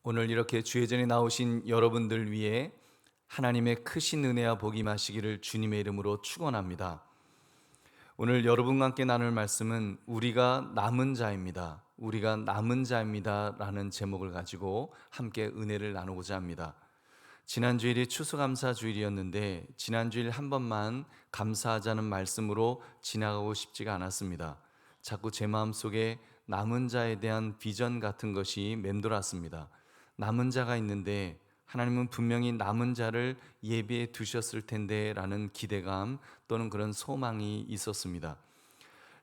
오늘 이렇게 주의 전에 나오신 여러분들 위해 하나님의 크신 은혜와 복이 임하시기를 주님의 이름으로 축원합니다. 오늘 여러분과 함께 나눌 말씀은 우리가 남은 자입니다. 우리가 남은 자입니다 라는 제목을 가지고 함께 은혜를 나누고자 합니다. 지난 주일이 추수감사 주일이었는데 지난 주일 한 번만 감사하자는 말씀으로 지나가고 싶지가 않았습니다. 자꾸 제 마음속에 남은 자에 대한 비전 같은 것이 맴돌았습니다. 남은 자가 있는데 하나님은 분명히 남은 자를 예비해 두셨을 텐데 라는 기대감 또는 그런 소망이 있었습니다.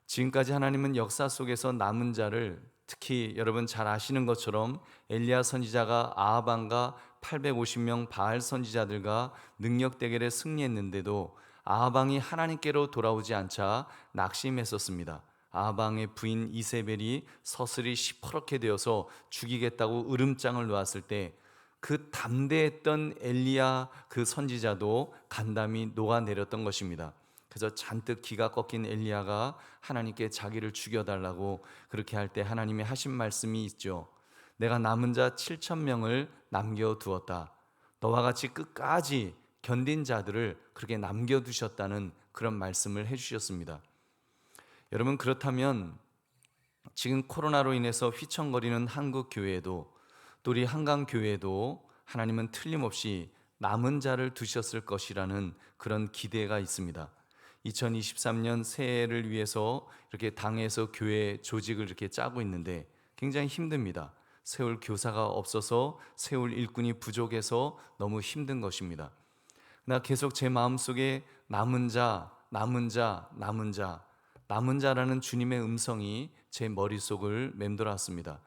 지금까지 하나님은 역사 속에서 남은 자를, 특히 여러분 잘 아시는 것처럼 엘리야 선지자가 아합 왕과 850명 바알 선지자들과 능력 대결에 승리했는데도 아합 왕이 하나님께로 돌아오지 않자 낙심했었습니다. 아합 왕의 부인 이세벨이 서슬이 시퍼렇게 되어서 죽이겠다고 으름장을 놓았을 때 그 담대했던 엘리야 그 선지자도 간담이 녹아내렸던 것입니다. 그래서 잔뜩 기가 꺾인 엘리야가 하나님께 자기를 죽여달라고 그렇게 할 때 하나님이 하신 말씀이 있죠. 내가 남은 자 7천 명을 남겨두었다. 너와 같이 끝까지 견딘 자들을 그렇게 남겨두셨다는 그런 말씀을 해주셨습니다. 여러분, 그렇다면 지금 코로나로 인해서 휘청거리는 한국 교회에도, 또 우리 한강 교회에도 하나님은 틀림없이 남은 자를 두셨을 것이라는 그런 기대가 있습니다. 2023년 새해를 위해서 이렇게 당에서 교회 조직을 이렇게 짜고 있는데 굉장히 힘듭니다. 세울 교사가 없어서, 세울 일꾼이 부족해서 너무 힘든 것입니다. 나 계속 제 마음속에 남은 자, 남은 자, 남은 자, 남은 자라는 주님의 음성이 제 머릿속을 맴돌았습니다.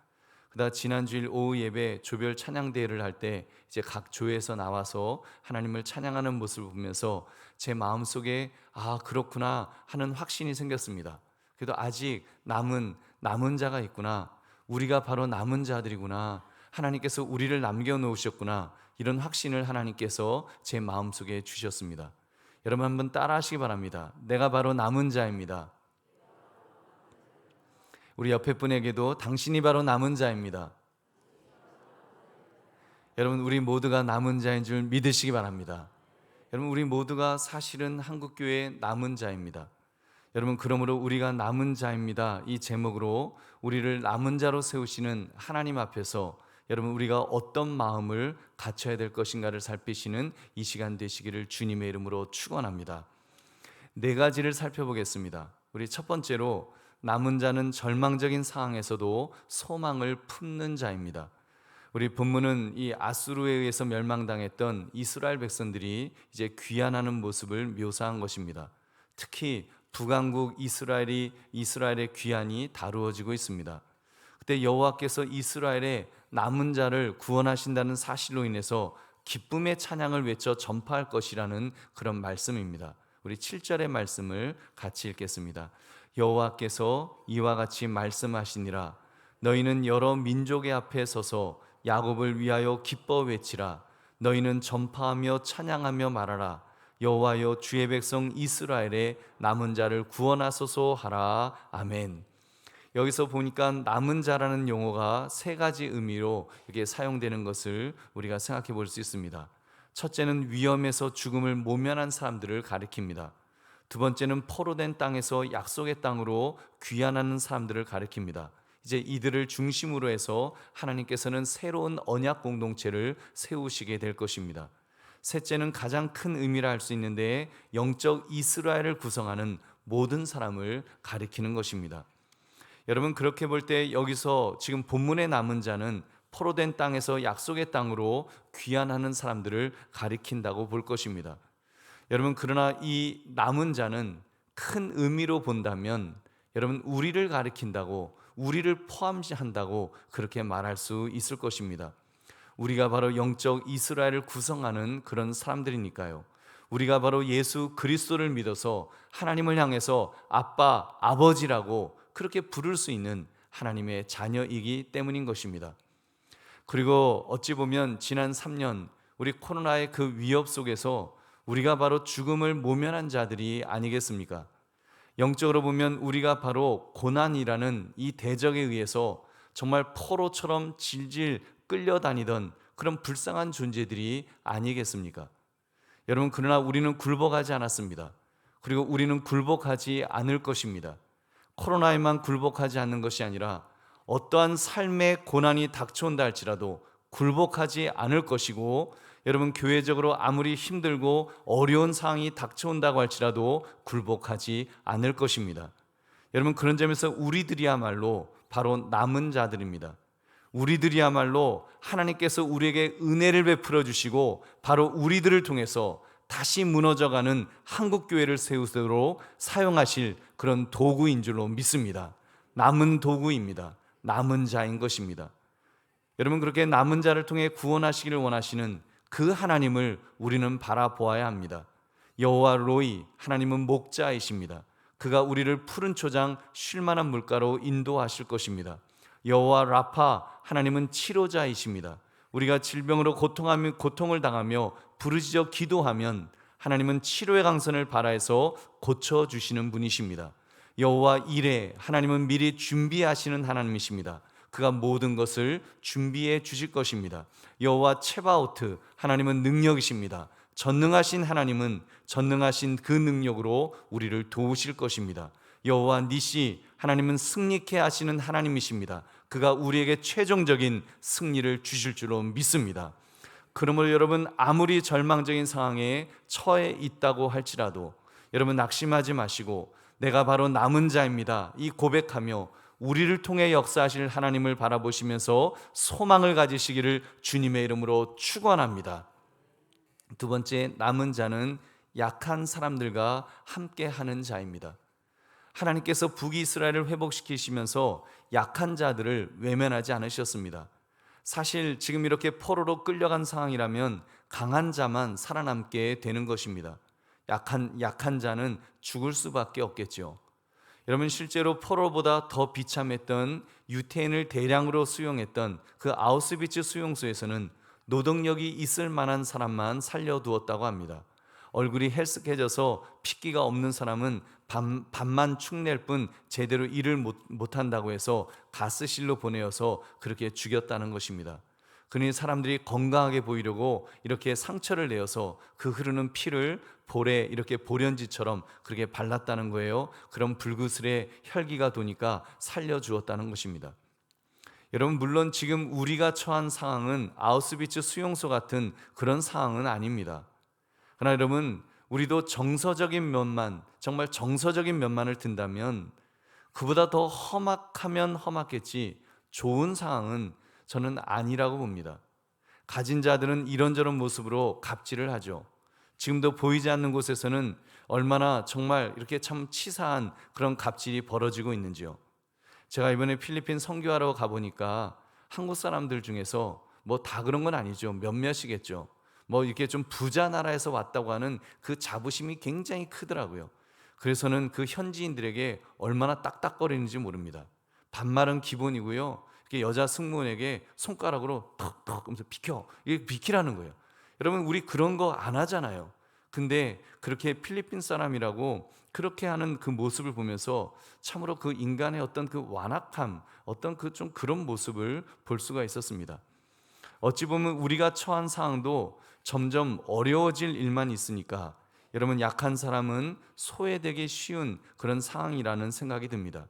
그러다 지난주일 오후 예배 조별 찬양 대회를 할 때 이제 각 조에서 나와서 하나님을 찬양하는 모습을 보면서 제 마음속에 그렇구나 하는 확신이 생겼습니다. 그래도 아직 남은 자가 있구나. 우리가 바로 남은 자들이구나. 하나님께서 우리를 남겨놓으셨구나. 이런 확신을 하나님께서 제 마음속에 주셨습니다. 여러분 한번 따라 하시기 바랍니다. 내가 바로 남은 자입니다. 우리 옆에 분에게도 당신이 바로 남은 자입니다. 여러분, 우리 모두가 남은 자인 줄 믿으시기 바랍니다. 여러분, 우리 모두가 사실은 한국교회의 남은 자입니다. 여러분, 그러므로 우리가 남은 자입니다, 이 제목으로 우리를 남은 자로 세우시는 하나님 앞에서 여러분, 우리가 어떤 마음을 갖춰야 될 것인가를 살피시는 이 시간 되시기를 주님의 이름으로 축원합니다. 네 가지를 살펴보겠습니다. 우리 첫 번째로, 남은 자는 절망적인 상황에서도 소망을 품는 자입니다. 우리 본문은 이 아수르에 의해서 멸망당했던 이스라엘 백성들이 이제 귀환하는 모습을 묘사한 것입니다. 특히 북왕국 이스라엘의 귀환이 다루어지고 있습니다. 그때 여호와께서 이스라엘의 남은 자를 구원하신다는 사실로 인해서 기쁨의 찬양을 외쳐 전파할 것이라는 그런 말씀입니다. 우리 7절의 말씀을 같이 읽겠습니다. 여호와께서 이와 같이 말씀하시니라. 너희는 여러 민족의 앞에 서서 야곱을 위하여 기뻐 외치라. 너희는 전파하며 찬양하며 말하라. 여호와여, 주의 백성 이스라엘의 남은 자를 구원하소서 하라. 아멘. 여기서 보니까 남은 자라는 용어가 세 가지 의미로 이렇게 사용되는 것을 우리가 생각해 볼 수 있습니다. 첫째는 위험에서 죽음을 모면한 사람들을 가리킵니다. 두 번째는 포로된 땅에서 약속의 땅으로 귀환하는 사람들을 가리킵니다. 이제 이들을 중심으로 해서 하나님께서는 새로운 언약 공동체를 세우시게 될 것입니다. 셋째는 가장 큰 의미라 할 수 있는데 영적 이스라엘을 구성하는 모든 사람을 가리키는 것입니다. 여러분, 그렇게 볼 때 여기서 지금 본문에 남은 자는 포로된 땅에서 약속의 땅으로 귀환하는 사람들을 가리킨다고 볼 것입니다. 여러분, 그러나 이 남은 자는 큰 의미로 본다면 여러분, 우리를 가리킨다고, 우리를 포함한다고 그렇게 말할 수 있을 것입니다. 우리가 바로 영적 이스라엘을 구성하는 그런 사람들이니까요. 우리가 바로 예수 그리스도를 믿어서 하나님을 향해서 아빠, 아버지라고 그렇게 부를 수 있는 하나님의 자녀이기 때문인 것입니다. 그리고 어찌 보면 지난 3년 우리 코로나의 그 위협 속에서 우리가 바로 죽음을 모면한 자들이 아니겠습니까? 영적으로 보면 우리가 바로 고난이라는 이 대적에 의해서 정말 포로처럼 질질 끌려다니던 그런 불쌍한 존재들이 아니겠습니까? 여러분, 그러나 우리는 굴복하지 않았습니다. 그리고 우리는 굴복하지 않을 것입니다. 코로나에만 굴복하지 않는 것이 아니라 어떠한 삶의 고난이 닥쳐온다 할지라도 굴복하지 않을 것이고, 여러분, 교회적으로 아무리 힘들고 어려운 상황이 닥쳐온다고 할지라도 굴복하지 않을 것입니다. 여러분, 그런 점에서 우리들이야말로 바로 남은 자들입니다. 우리들이야말로 하나님께서 우리에게 은혜를 베풀어 주시고 바로 우리들을 통해서 다시 무너져가는 한국교회를 세우도록 사용하실 그런 도구인 줄로 믿습니다. 남은 도구입니다. 남은 자인 것입니다. 여러분, 그렇게 남은 자를 통해 구원하시기를 원하시는 그 하나님을 우리는 바라보아야 합니다. 여호와 로이, 하나님은 목자이십니다. 그가 우리를 푸른 초장 쉴만한 물가로 인도하실 것입니다. 여호와 라파, 하나님은 치료자이십니다. 우리가 질병으로 고통을 당하며 부르짖어 기도하면 하나님은 치료의 강선을 발하여서 고쳐주시는 분이십니다. 여호와 이레, 하나님은 미리 준비하시는 하나님이십니다. 그가 모든 것을 준비해 주실 것입니다. 여호와 체바오트, 하나님은 능력이십니다. 전능하신 하나님은 전능하신 그 능력으로 우리를 도우실 것입니다. 여호와 니시, 하나님은 승리케 하시는 하나님이십니다. 그가 우리에게 최종적인 승리를 주실 줄로 믿습니다. 그러므로 여러분, 아무리 절망적인 상황에 처해 있다고 할지라도 여러분 낙심하지 마시고 내가 바로 남은 자입니다, 이 고백하며 우리를 통해 역사하실 하나님을 바라보시면서 소망을 가지시기를 주님의 이름으로 축원합니다. 두 번째, 남은 자는 약한 사람들과 함께하는 자입니다. 하나님께서 북이스라엘을 회복시키시면서 약한 자들을 외면하지 않으셨습니다. 사실 지금 이렇게 포로로 끌려간 상황이라면 강한 자만 살아남게 되는 것입니다. 약한 자는 죽을 수밖에 없겠죠. 여러분, 실제로 포로보다 더 비참했던 유태인을 대량으로 수용했던 그 아우슈비츠 수용소에서는 노동력이 있을 만한 사람만 살려두었다고 합니다. 얼굴이 헬쓱해져서 핏기가 없는 사람은 밥만 축낼 뿐 제대로 일을 못한다고 해서 가스실로 보내어서 그렇게 죽였다는 것입니다. 그러니 사람들이 건강하게 보이려고 이렇게 상처를 내어서 그 흐르는 피를 볼에 이렇게 보련지처럼 그렇게 발랐다는 거예요. 그럼 불구슬에 혈기가 도니까 살려주었다는 것입니다. 여러분, 물론 지금 우리가 처한 상황은 아우슈비츠 수용소 같은 그런 상황은 아닙니다. 그러나 여러분, 우리도 정서적인 면만, 정말 정서적인 면만을 든다면 그보다 더 험악하면 험악했지 좋은 상황은 저는 아니라고 봅니다. 가진 자들은 이런저런 모습으로 갑질을 하죠. 지금도 보이지 않는 곳에서는 얼마나 정말 이렇게 참 치사한 그런 갑질이 벌어지고 있는지요. 제가 이번에 필리핀 선교하러 가보니까 한국 사람들 중에서 뭐 다 그런 건 아니죠. 몇몇이겠죠. 뭐 이렇게 좀 부자 나라에서 왔다고 하는 그 자부심이 굉장히 크더라고요. 그래서는 그 현지인들에게 얼마나 딱딱거리는지 모릅니다. 반말은 기본이고요. 여자 승무원에게 손가락으로 턱턱 하면서 비켜, 이게 비키라는 거예요. 여러분, 우리 그런 거 안 하잖아요. 근데 그렇게 필리핀 사람이라고 그렇게 하는 그 모습을 보면서 참으로 그 인간의 어떤 그 완악함, 어떤 그 좀 그런 모습을 볼 수가 있었습니다. 어찌 보면 우리가 처한 상황도 점점 어려워질 일만 있으니까 여러분, 약한 사람은 소외되기 쉬운 그런 상황이라는 생각이 듭니다.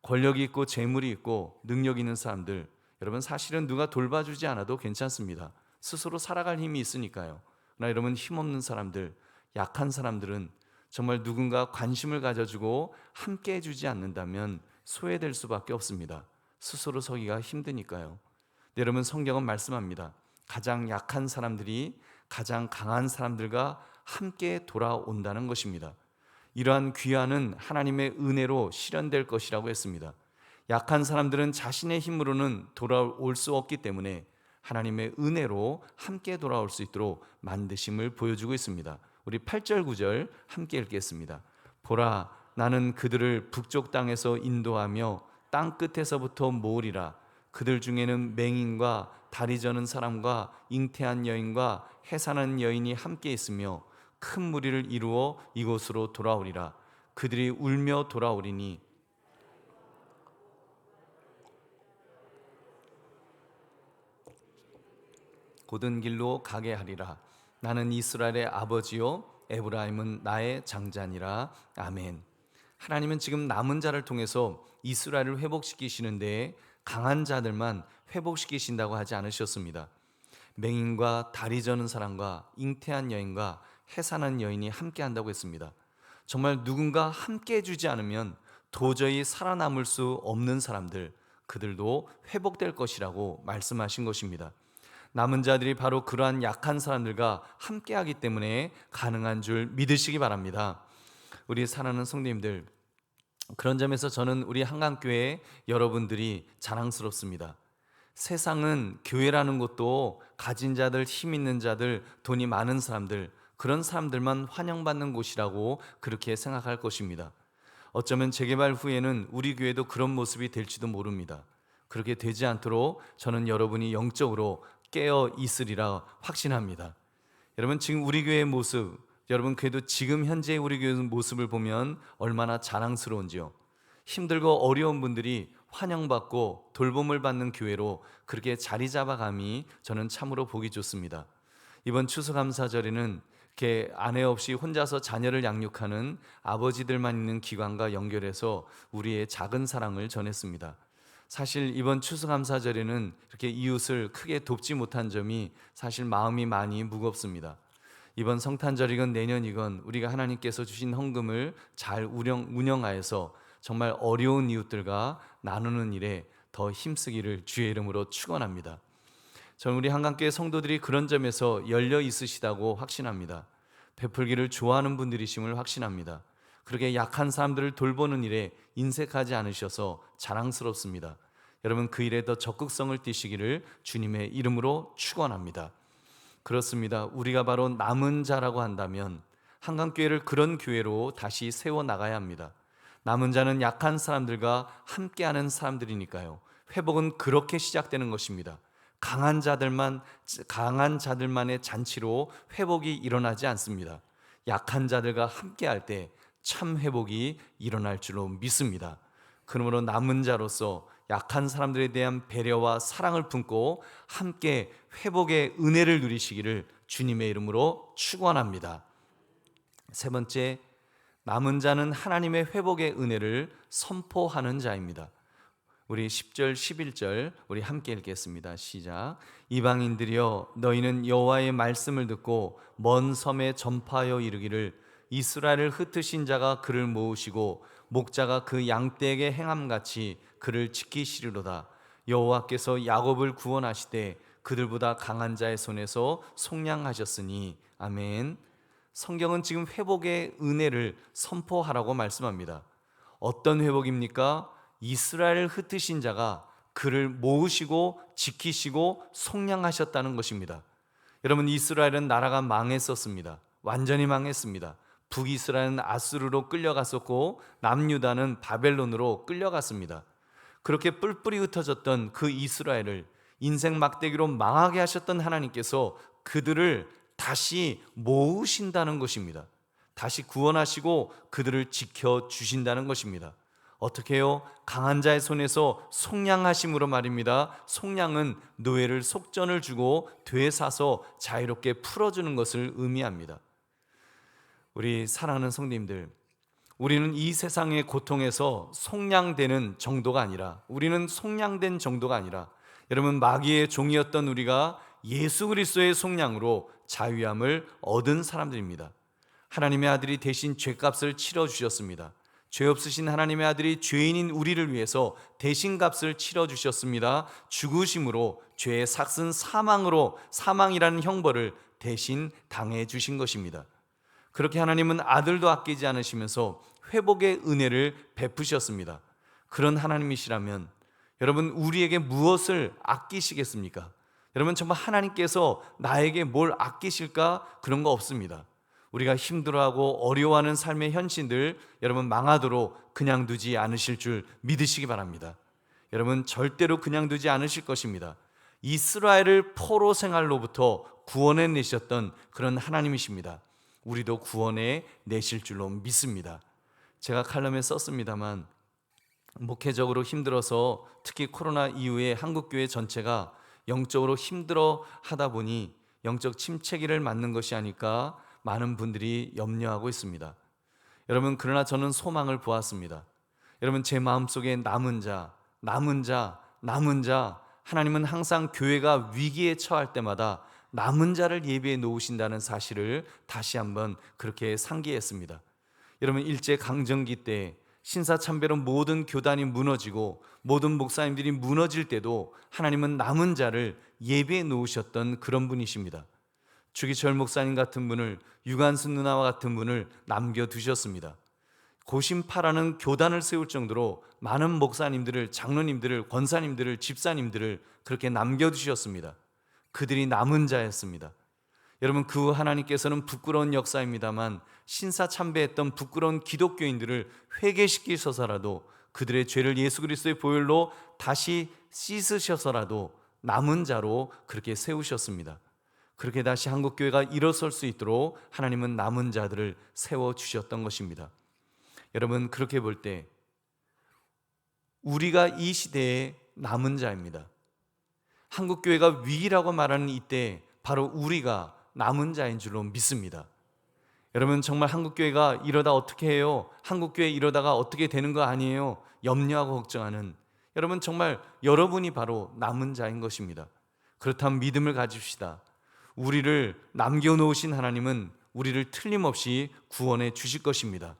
권력이 있고 재물이 있고 능력 있는 사람들, 여러분 사실은 누가 돌봐주지 않아도 괜찮습니다. 스스로 살아갈 힘이 있으니까요. 그러나 여러분, 힘없는 사람들, 약한 사람들은 정말 누군가 관심을 가져주고 함께 해주지 않는다면 소외될 수밖에 없습니다. 스스로 서기가 힘드니까요. 여러분, 성경은 말씀합니다. 가장 약한 사람들이 가장 강한 사람들과 함께 돌아온다는 것입니다. 이러한 귀환은 하나님의 은혜로 실현될 것이라고 했습니다. 약한 사람들은 자신의 힘으로는 돌아올 수 없기 때문에 하나님의 은혜로 함께 돌아올 수 있도록 만드심을 보여주고 있습니다. 우리 8절 9절 함께 읽겠습니다. 보라, 나는 그들을 북쪽 땅에서 인도하며 땅 끝에서부터 모으리라. 그들 중에는 맹인과 다리 저는 사람과 잉태한 여인과 해산한 여인이 함께 있으며 큰 무리를 이루어 이곳으로 돌아오리라. 그들이 울며 돌아오리니 곧은 길로 가게 하리라. 나는 이스라엘의 아버지요 에브라임은 나의 장자니라. 아멘. 하나님은 지금 남은 자를 통해서 이스라엘을 회복시키시는데 강한 자들만 회복시키신다고 하지 않으셨습니다. 맹인과 다리 저는 사람과 잉태한 여인과 해산한 여인이 함께 한다고 했습니다. 정말 누군가 함께 해주지 않으면 도저히 살아남을 수 없는 사람들, 그들도 회복될 것이라고 말씀하신 것입니다. 남은 자들이 바로 그러한 약한 사람들과 함께하기 때문에 가능한 줄 믿으시기 바랍니다. 우리 사랑하는 성도님들, 그런 점에서 저는 우리 한강교회 여러분들이 자랑스럽습니다. 세상은 교회라는 것도 가진 자들, 힘 있는 자들, 돈이 많은 사람들, 그런 사람들만 환영받는 곳이라고 그렇게 생각할 것입니다. 어쩌면 재개발 후에는 우리 교회도 그런 모습이 될지도 모릅니다. 그렇게 되지 않도록 저는 여러분이 영적으로 깨어 있으리라 확신합니다. 여러분, 지금 우리 교회의 모습, 여러분 그래도 지금 현재 우리 교회 모습을 보면 얼마나 자랑스러운지요. 힘들고 어려운 분들이 환영받고 돌봄을 받는 교회로 그렇게 자리 잡아감이 저는 참으로 보기 좋습니다. 이번 추수감사절에는 이렇게 아내 없이 혼자서 자녀를 양육하는 아버지들만 있는 기관과 연결해서 우리의 작은 사랑을 전했습니다. 사실 이번 추수감사절에는 이렇게 이웃을 크게 돕지 못한 점이 사실 마음이 많이 무겁습니다. 이번 성탄절이건 내년이건 우리가 하나님께서 주신 헌금을 잘 운영하여서 정말 어려운 이웃들과 나누는 일에 더 힘쓰기를 주의 이름으로 축원합니다. 저는 우리 한강교회 성도들이 그런 점에서 열려 있으시다고 확신합니다. 베풀기를 좋아하는 분들이심을 확신합니다. 그렇게 약한 사람들을 돌보는 일에 인색하지 않으셔서 자랑스럽습니다. 여러분 그 일에 더 적극성을 띠시기를 주님의 이름으로 축원합니다. 그렇습니다. 우리가 바로 남은 자라고 한다면 한강교회를 그런 교회로 다시 세워나가야 합니다. 남은 자는 약한 사람들과 함께하는 사람들이니까요. 회복은 그렇게 시작되는 것입니다. 강한 자들만의 잔치로 회복이 일어나지 않습니다. 약한 자들과 함께할 때 참 회복이 일어날 줄로 믿습니다. 그러므로 남은 자로서 약한 사람들에 대한 배려와 사랑을 품고 함께 회복의 은혜를 누리시기를 주님의 이름으로 축원합니다. 세 번째, 남은 자는 하나님의 회복의 은혜를 선포하는 자입니다. 우리 10절 11절 우리 함께 읽겠습니다. 시작. 이방인들이여 너희는 여호와의 말씀을 듣고 먼 섬에 전파하여 이르기를 이스라엘을 흩으신 자가 그를 모으시고 목자가 그 양떼에게 행함같이 그를 지키시리로다. 여호와께서 야곱을 구원하시되 그들보다 강한 자의 손에서 속량하셨으니. 아멘. 성경은 지금 회복의 은혜를 선포하라고 말씀합니다. 어떤 회복입니까? 이스라엘을 흩으신 자가 그를 모으시고 지키시고 속량하셨다는 것입니다. 여러분, 이스라엘은 나라가 망했었습니다. 완전히 망했습니다. 북이스라엘은 아수르로 끌려갔었고 남유다는 바벨론으로 끌려갔습니다. 그렇게 뿔뿔이 흩어졌던 그 이스라엘을 인생 막대기로 망하게 하셨던 하나님께서 그들을 다시 모으신다는 것입니다. 다시 구원하시고 그들을 지켜주신다는 것입니다. 어떻게 해요? 강한 자의 손에서 속량하심으로 말입니다. 속량은 노예를 속전을 주고 되사서 자유롭게 풀어주는 것을 의미합니다. 우리 사랑하는 성도님들, 우리는 이 세상의 고통에서 속량되는 정도가 아니라, 우리는 속량된 정도가 아니라, 여러분 마귀의 종이었던 우리가 예수 그리스도의 속량으로 자유함을 얻은 사람들입니다. 하나님의 아들이 대신 죄값을 치러주셨습니다. 죄 없으신 하나님의 아들이 죄인인 우리를 위해서 대신 값을 치러주셨습니다. 죽으심으로 죄의 삭슨 사망이라는 형벌을 대신 당해 주신 것입니다. 그렇게 하나님은 아들도 아끼지 않으시면서 회복의 은혜를 베푸셨습니다. 그런 하나님이시라면 여러분 우리에게 무엇을 아끼시겠습니까? 여러분 정말 하나님께서 나에게 뭘 아끼실까? 그런 거 없습니다. 우리가 힘들어하고 어려워하는 삶의 현실들 여러분 망하도록 그냥 두지 않으실 줄 믿으시기 바랍니다. 여러분 절대로 그냥 두지 않으실 것입니다. 이스라엘을 포로 생활로부터 구원해 내셨던 그런 하나님이십니다. 우리도 구원해 내실 줄로 믿습니다. 제가 칼럼에 썼습니다만 목회적으로 힘들어서 특히 코로나 이후에 한국교회 전체가 영적으로 힘들어 하다 보니 영적 침체기를 맞는 것이 아닐까 많은 분들이 염려하고 있습니다. 여러분, 그러나 저는 소망을 보았습니다. 여러분, 제 마음속에 남은 자, 남은 자, 남은 자, 하나님은 항상 교회가 위기에 처할 때마다 남은 자를 예비해 놓으신다는 사실을 다시 한번 그렇게 상기했습니다. 여러분, 일제 강점기 때 신사참배로 모든 교단이 무너지고 모든 목사님들이 무너질 때도 하나님은 남은 자를 예비해 놓으셨던 그런 분이십니다. 주기철 목사님 같은 분을, 유관순 누나와 같은 분을 남겨두셨습니다. 고심파라는 교단을 세울 정도로 많은 목사님들을, 장로님들을, 권사님들을, 집사님들을 그렇게 남겨두셨습니다. 그들이 남은 자였습니다. 여러분, 그 하나님께서는 부끄러운 역사입니다만 신사참배했던 부끄러운 기독교인들을 회개시키셔서라도 그들의 죄를 예수 그리스도의 보혈로 다시 씻으셔서라도 남은 자로 그렇게 세우셨습니다. 그렇게 다시 한국교회가 일어설 수 있도록 하나님은 남은 자들을 세워주셨던 것입니다. 여러분, 그렇게 볼 때 우리가 이 시대의 남은 자입니다. 한국교회가 위기라고 말하는 이때 바로 우리가 남은 자인 줄로 믿습니다. 여러분, 정말 한국교회가 이러다 어떻게 해요? 한국교회 이러다가 어떻게 되는 거 아니에요? 염려하고 걱정하는 여러분, 정말 여러분이 바로 남은 자인 것입니다. 그렇다면 믿음을 가집시다. 우리를 남겨놓으신 하나님은 우리를 틀림없이 구원해 주실 것입니다.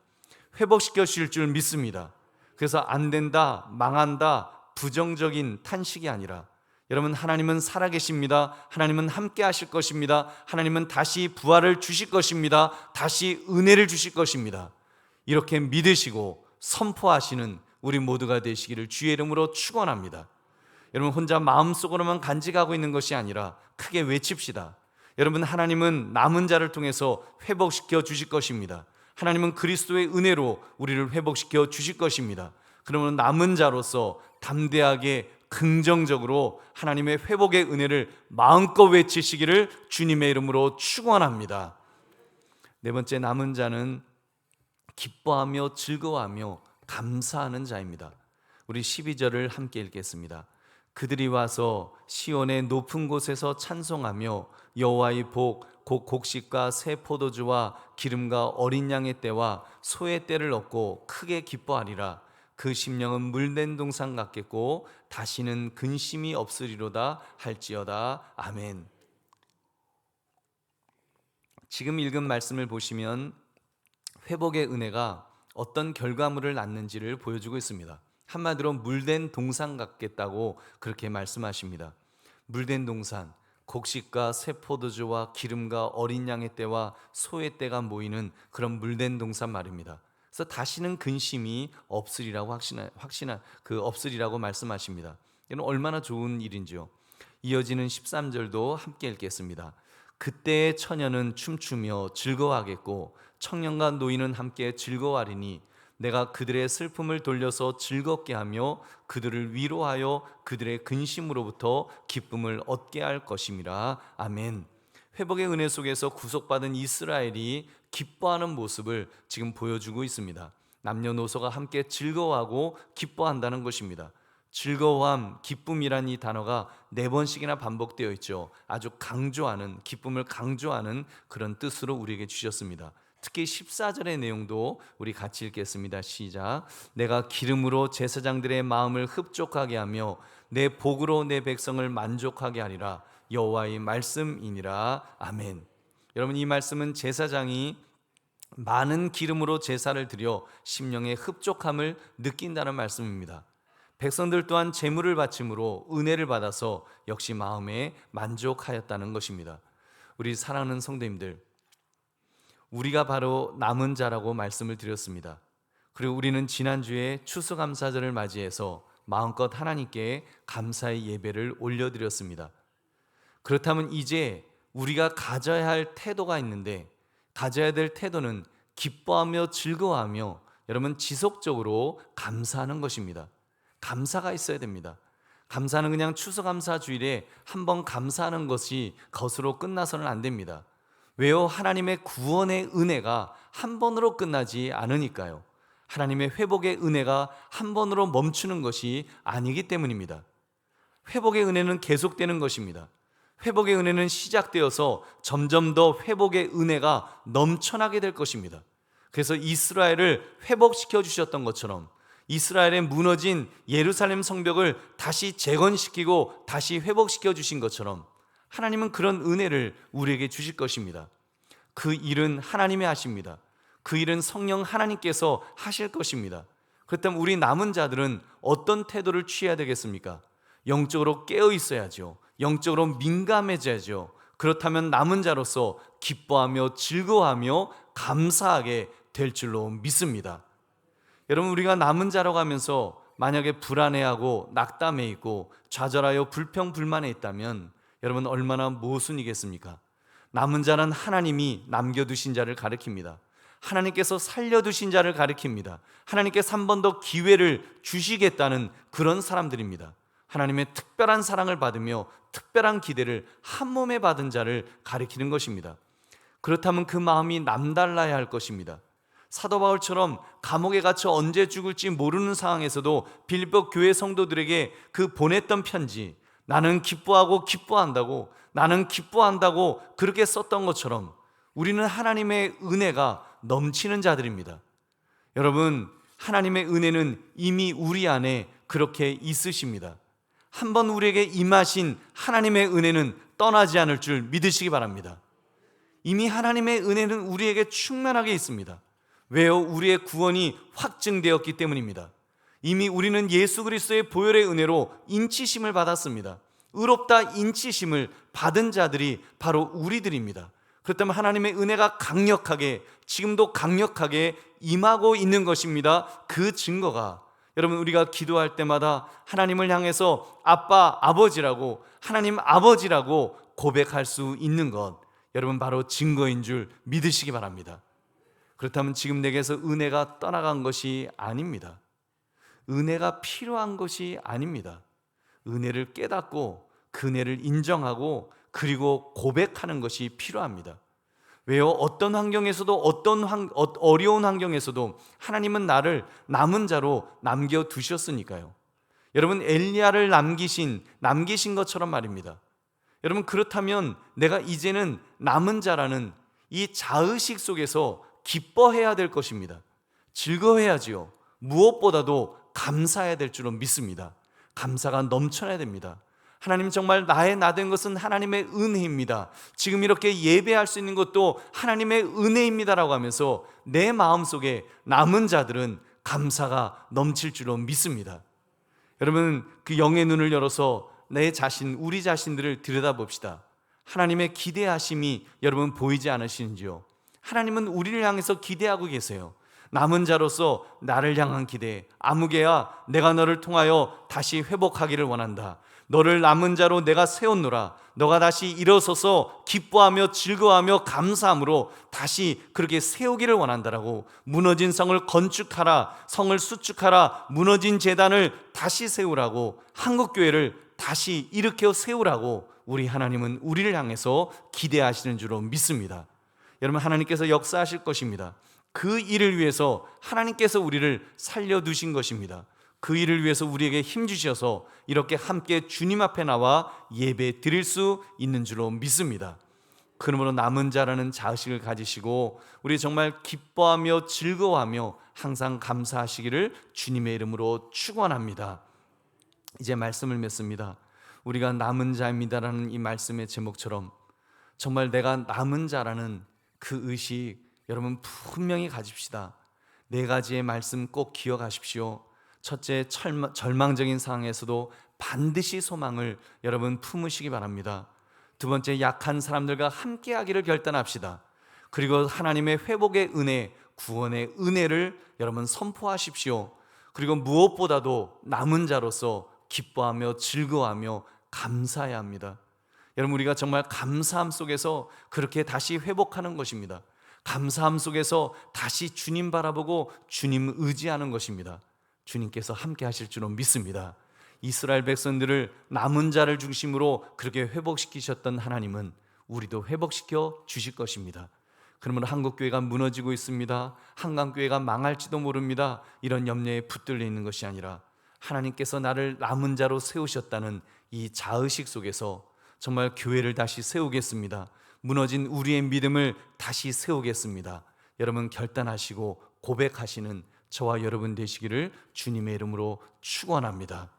회복시켜 주실 줄 믿습니다. 그래서 안 된다, 망한다, 부정적인 탄식이 아니라 여러분, 하나님은 살아계십니다. 하나님은 함께 하실 것입니다. 하나님은 다시 부활을 주실 것입니다. 다시 은혜를 주실 것입니다. 이렇게 믿으시고 선포하시는 우리 모두가 되시기를 주의 이름으로 축원합니다. 여러분, 혼자 마음속으로만 간직하고 있는 것이 아니라 크게 외칩시다. 여러분, 하나님은 남은 자를 통해서 회복시켜 주실 것입니다. 하나님은 그리스도의 은혜로 우리를 회복시켜 주실 것입니다. 그러면 남은 자로서 담대하게 긍정적으로 하나님의 회복의 은혜를 마음껏 외치시기를 주님의 이름으로 축원합니다. 네 번째, 남은 자는 기뻐하며 즐거워하며 감사하는 자입니다. 우리 12절을 함께 읽겠습니다. 그들이 와서 시온의 높은 곳에서 찬송하며 여호와의 복 곧 곡식과 새 포도주와 기름과 어린 양의 때와 소의 때를 얻고 크게 기뻐하리라. 그 심령은 물된 동산 같겠고 다시는 근심이 없으리로다 할지어다. 아멘. 지금 읽은 말씀을 보시면 회복의 은혜가 어떤 결과물을 낳는지를 보여주고 있습니다. 한마디로 물된 동산 같겠다고 그렇게 말씀하십니다. 물된 동산, 곡식과 새 포도주와 기름과 어린 양의 때와 소의 때가 모이는 그런 물된 동산 말입니다. 그래서 다시는 근심이 없으리라고 없으리라고 말씀하십니다. 이는 얼마나 좋은 일인지요. 이어지는 13절도 함께 읽겠습니다. 그때의 처녀는 춤추며 즐거워하겠고 청년과 노인은 함께 즐거워하리니 내가 그들의 슬픔을 돌려서 즐겁게 하며 그들을 위로하여 그들의 근심으로부터 기쁨을 얻게 할 것임이라. 아멘. 회복의 은혜 속에서 구속받은 이스라엘이 기뻐하는 모습을 지금 보여주고 있습니다. 남녀노소가 함께 즐거워하고 기뻐한다는 것입니다. 즐거워함, 기쁨이란 이 단어가 4번씩이나 반복되어 있죠. 아주 강조하는, 기쁨을 강조하는 그런 뜻으로 우리에게 주셨습니다. 특히 14절의 내용도 우리 같이 읽겠습니다. 시작. 내가 기름으로 제사장들의 마음을 흡족하게 하며 내 복으로 내 백성을 만족하게 하리라. 여호와의 말씀이니라. 아멘. 여러분, 이 말씀은 제사장이 많은 기름으로 제사를 드려 심령의 흡족함을 느낀다는 말씀입니다. 백성들 또한 제물을 바침으로 은혜를 받아서 역시 마음에 만족하였다는 것입니다. 우리 사랑하는 성도님들, 우리가 바로 남은 자라고 말씀을 드렸습니다. 그리고 우리는 지난주에 추수감사절을 맞이해서 마음껏 하나님께 감사의 예배를 올려드렸습니다. 그렇다면 이제 우리가 가져야 할 태도가 있는데, 가져야 될 태도는 기뻐하며 즐거워하며 여러분 지속적으로 감사하는 것입니다. 감사가 있어야 됩니다. 감사는 그냥 추수감사 주일에 한번 감사하는 것이 것으로 끝나서는 안 됩니다. 왜요? 하나님의 구원의 은혜가 한 번으로 끝나지 않으니까요. 하나님의 회복의 은혜가 한 번으로 멈추는 것이 아니기 때문입니다. 회복의 은혜는 계속되는 것입니다. 회복의 은혜는 시작되어서 점점 더 회복의 은혜가 넘쳐나게 될 것입니다. 그래서 이스라엘을 회복시켜 주셨던 것처럼 이스라엘의 무너진 예루살렘 성벽을 다시 재건시키고 다시 회복시켜 주신 것처럼 하나님은 그런 은혜를 우리에게 주실 것입니다. 그 일은 하나님이 하십니다. 그 일은 성령 하나님께서 하실 것입니다. 그렇다면 우리 남은 자들은 어떤 태도를 취해야 되겠습니까? 영적으로 깨어 있어야죠. 영적으로 민감해져야죠. 그렇다면 남은 자로서 기뻐하며 즐거워하며 감사하게 될 줄로 믿습니다. 여러분, 우리가 남은 자라고 하면서 만약에 불안해하고 낙담해 있고 좌절하여 불평불만해 있다면 여러분 얼마나 모순이겠습니까? 남은 자는 하나님이 남겨두신 자를 가리킵니다. 하나님께서 살려두신 자를 가리킵니다. 하나님께서 한 번 더 기회를 주시겠다는 그런 사람들입니다. 하나님의 특별한 사랑을 받으며 특별한 기대를 한 몸에 받은 자를 가리키는 것입니다. 그렇다면 그 마음이 남달라야 할 것입니다. 사도 바울처럼 감옥에 갇혀 언제 죽을지 모르는 상황에서도 빌립보 교회 성도들에게 그 보냈던 편지, 나는 기뻐하고 기뻐한다고, 나는 기뻐한다고 그렇게 썼던 것처럼 우리는 하나님의 은혜가 넘치는 자들입니다. 여러분, 하나님의 은혜는 이미 우리 안에 그렇게 있으십니다. 한번 우리에게 임하신 하나님의 은혜는 떠나지 않을 줄 믿으시기 바랍니다. 이미 하나님의 은혜는 우리에게 충만하게 있습니다. 왜요? 우리의 구원이 확증되었기 때문입니다. 이미 우리는 예수 그리스도의 보혈의 은혜로 인치심을 받았습니다. 의롭다 인치심을 받은 자들이 바로 우리들입니다. 그렇다면 하나님의 은혜가 강력하게, 지금도 강력하게 임하고 있는 것입니다. 그 증거가 여러분, 우리가 기도할 때마다 하나님을 향해서 아빠, 아버지라고, 하나님 아버지라고 고백할 수 있는 것, 여러분 바로 증거인 줄 믿으시기 바랍니다. 그렇다면 지금 내게서 은혜가 떠나간 것이 아닙니다. 은혜가 필요한 것이 아닙니다. 은혜를 깨닫고 그 은혜를 인정하고 그리고 고백하는 것이 필요합니다. 왜요? 어떤 환경에서도 어려운 환경에서도 하나님은 나를 남은 자로 남겨두셨으니까요. 여러분, 엘리야를 남기신 것처럼 말입니다. 여러분, 그렇다면 내가 이제는 남은 자라는 이 자의식 속에서 기뻐해야 될 것입니다. 즐거워해야지요. 무엇보다도 감사해야 될 줄로 믿습니다. 감사가 넘쳐나야 됩니다. 하나님, 정말 나의 나 된 것은 하나님의 은혜입니다. 지금 이렇게 예배할 수 있는 것도 하나님의 은혜입니다라고 하면서 내 마음속에 남은 자들은 감사가 넘칠 줄로 믿습니다. 여러분, 그 영의 눈을 열어서 내 자신, 우리 자신들을 들여다봅시다. 하나님의 기대하심이 여러분 보이지 않으시는지요? 하나님은 우리를 향해서 기대하고 계세요. 남은 자로서 나를 향한 기대, 아무개야 내가 너를 통하여 다시 회복하기를 원한다. 너를 남은 자로 내가 세웠노라. 너가 다시 일어서서 기뻐하며 즐거워하며 감사함으로 다시 그렇게 세우기를 원한다라고, 무너진 성을 건축하라, 성을 수축하라, 무너진 제단을 다시 세우라고, 한국교회를 다시 일으켜 세우라고 우리 하나님은 우리를 향해서 기대하시는 줄로 믿습니다. 여러분, 하나님께서 역사하실 것입니다. 그 일을 위해서 하나님께서 우리를 살려두신 것입니다. 그 일을 위해서 우리에게 힘주셔서 이렇게 함께 주님 앞에 나와 예배 드릴 수 있는 줄로 믿습니다. 그러므로 남은 자라는 자의식을 가지시고 우리 정말 기뻐하며 즐거워하며 항상 감사하시기를 주님의 이름으로 축원합니다. 이제 말씀을 맺습니다. 우리가 남은 자입니다라는 이 말씀의 제목처럼 정말 내가 남은 자라는 그 의식 여러분 분명히 가집시다. 네 가지의 말씀 꼭 기억하십시오. 첫째, 절망적인 상황에서도 반드시 소망을 여러분 품으시기 바랍니다. 두 번째, 약한 사람들과 함께하기를 결단합시다. 그리고 하나님의 회복의 은혜, 구원의 은혜를 여러분 선포하십시오. 그리고 무엇보다도 남은 자로서 기뻐하며 즐거워하며 감사해야 합니다. 여러분, 우리가 정말 감사함 속에서 그렇게 다시 회복하는 것입니다. 감사함 속에서 다시 주님 바라보고 주님 의지하는 것입니다. 주님께서 함께 하실 줄로 믿습니다. 이스라엘 백성들을 남은 자를 중심으로 그렇게 회복시키셨던 하나님은 우리도 회복시켜 주실 것입니다. 그러므로 한국교회가 무너지고 있습니다, 한강교회가 망할지도 모릅니다, 이런 염려에 붙들려 있는 것이 아니라 하나님께서 나를 남은 자로 세우셨다는 이 자의식 속에서 정말 교회를 다시 세우겠습니다. 무너진 우리의 믿음을 다시 세우겠습니다. 여러분 결단하시고 고백하시는 저와 여러분 되시기를 주님의 이름으로 축원합니다.